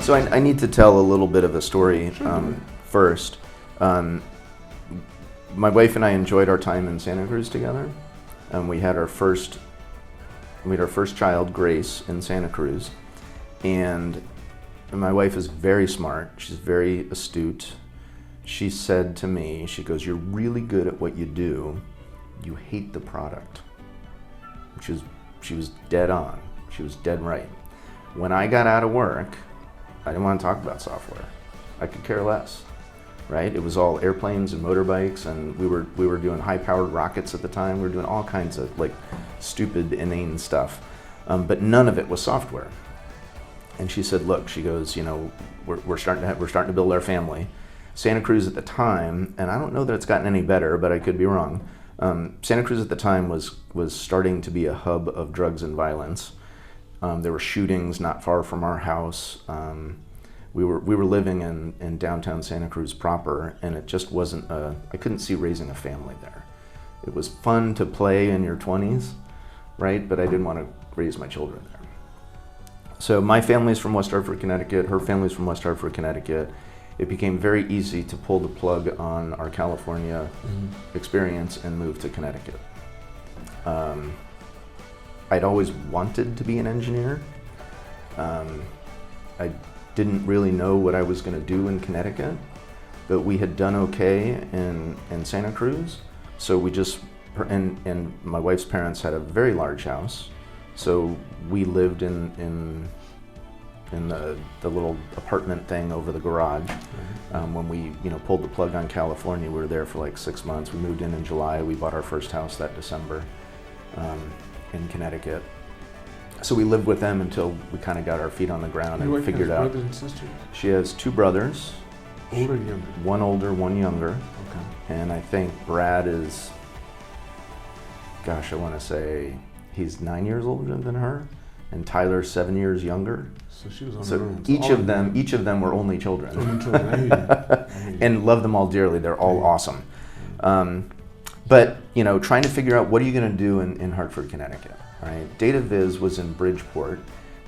So I need to tell a little bit of a story first. My wife and I enjoyed our time in Santa Cruz together. We had our first child, Grace, in Santa Cruz. And my wife is very smart. She's very astute. She said to me, she goes, "You're really good at what you do. You hate the product." She was dead on. She was dead right. When I got out of work, I didn't want to talk about software. I could care less, right? It was all airplanes and motorbikes, and we were doing high-powered rockets at the time. We were doing all kinds of like stupid, inane stuff, but none of it was software. And she said, "Look," she goes, "You know, we're starting to build our family." Santa Cruz at the time, and I don't know that it's gotten any better, but I could be wrong. Santa Cruz at the time was starting to be a hub of drugs and violence. There were shootings not far from our house. We were living in downtown Santa Cruz proper, and it just wasn't I couldn't see raising a family there. It was fun to play in your 20s, right? But I didn't want to raise my children there. So my family's from West Hartford, Connecticut. Her family's from West Hartford, Connecticut. It became very easy to pull the plug on our California experience and move to Connecticut. I'd always wanted to be an engineer. I didn't really know what I was going to do in Connecticut, but we had done okay in Santa Cruz. So we just, and my wife's parents had a very large house. So we lived in the little apartment thing over the garage. When we pulled the plug on California, we were there for like 6 months. We moved in July. We bought our first house that December in Connecticut. So we lived with them until we kind of got our feet on the ground and figured out. Brothers and sisters? She has 2 brothers. Older or younger? One older, one younger. Okay. And I think Brad is, gosh, I want to say he's 9 years older than her, and Tyler's 7 years younger. So she was on So her own. each of them were only children. Only children. I hear you. And love them all dearly. They're all awesome. But trying to figure out what are you going to do in Hartford, Connecticut, right? DataViz was in Bridgeport,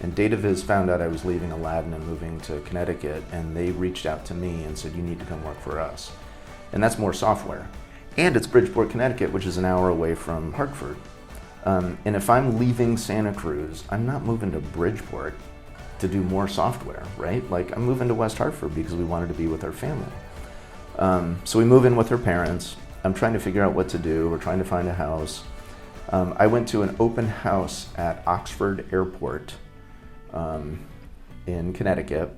and DataViz found out I was leaving Aladdin and moving to Connecticut, and they reached out to me and said, "You need to come work for us." And that's more software. And it's Bridgeport, Connecticut, which is an hour away from Hartford. And if I'm leaving Santa Cruz, I'm not moving to Bridgeport to do more software, right? Like, I'm moving to West Hartford because we wanted to be with our family. So we move in with her parents. I'm trying to figure out what to do. We're trying to find a house. I went to an open house at Oxford Airport in Connecticut,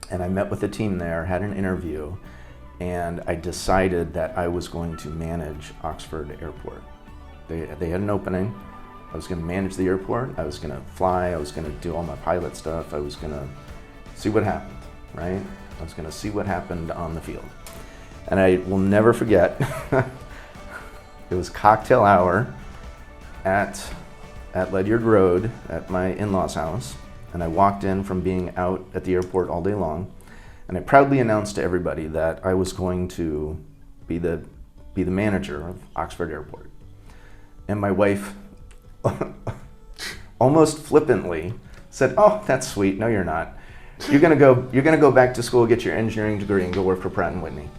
and I met with the team there, had an interview, and I decided that I was going to manage Oxford Airport. They had an opening. I was going to manage the airport. I was going to fly. I was going to do all my pilot stuff. I was going to see what happened, right? I was going to see what happened on the field. And I will never forget, it was cocktail hour at Ledyard Road at my in-laws' house. And I walked in from being out at the airport all day long. And I proudly announced to everybody that I was going to be the manager of Oxford Airport. And my wife almost flippantly said, "Oh, that's sweet. No, you're not. You're gonna go back to school, get your engineering degree, and go work for Pratt Whitney."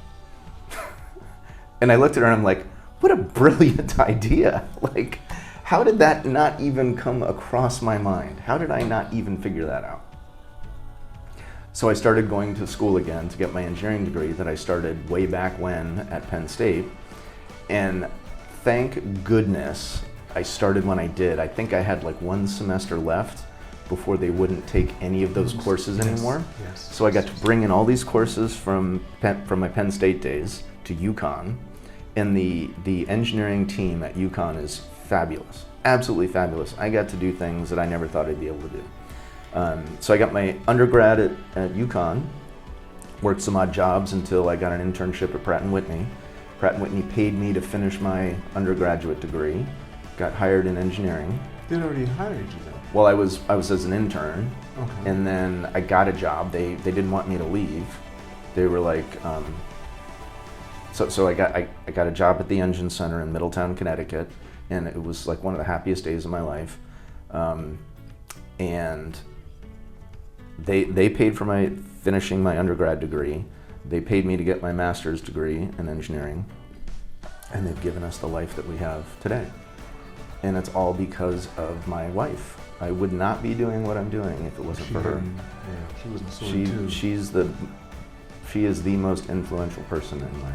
And I looked at her and I'm like, what a brilliant idea. Like, how did that not even come across my mind? How did I not even figure that out? So I started going to school again to get my engineering degree that I started way back when at Penn State. And thank goodness I started when I did. I think I had like 1 semester left before they wouldn't take any of those courses anymore. Yes. So I got to bring in all these courses from my Penn State days to UConn. And the engineering team at UConn is fabulous, absolutely fabulous. I got to do things that I never thought I'd be able to do. So I got my undergrad at UConn, worked some odd jobs until I got an internship at Pratt Whitney. Pratt Whitney paid me to finish my undergraduate degree, got hired in engineering. They'd already hired you then? Well, I was as an intern, Okay. and then I got a job. They didn't want me to leave. They were like, so I got a job at the Engine Center in Middletown, Connecticut, and it was like one of the happiest days of my life. And They paid for my finishing my undergrad degree. They paid me to get my master's degree in engineering, and they've given us the life that we have today. And it's all because of my wife. I would not be doing what I'm doing if it wasn't for her. Yeah, she was in the story too. She is the most influential person in my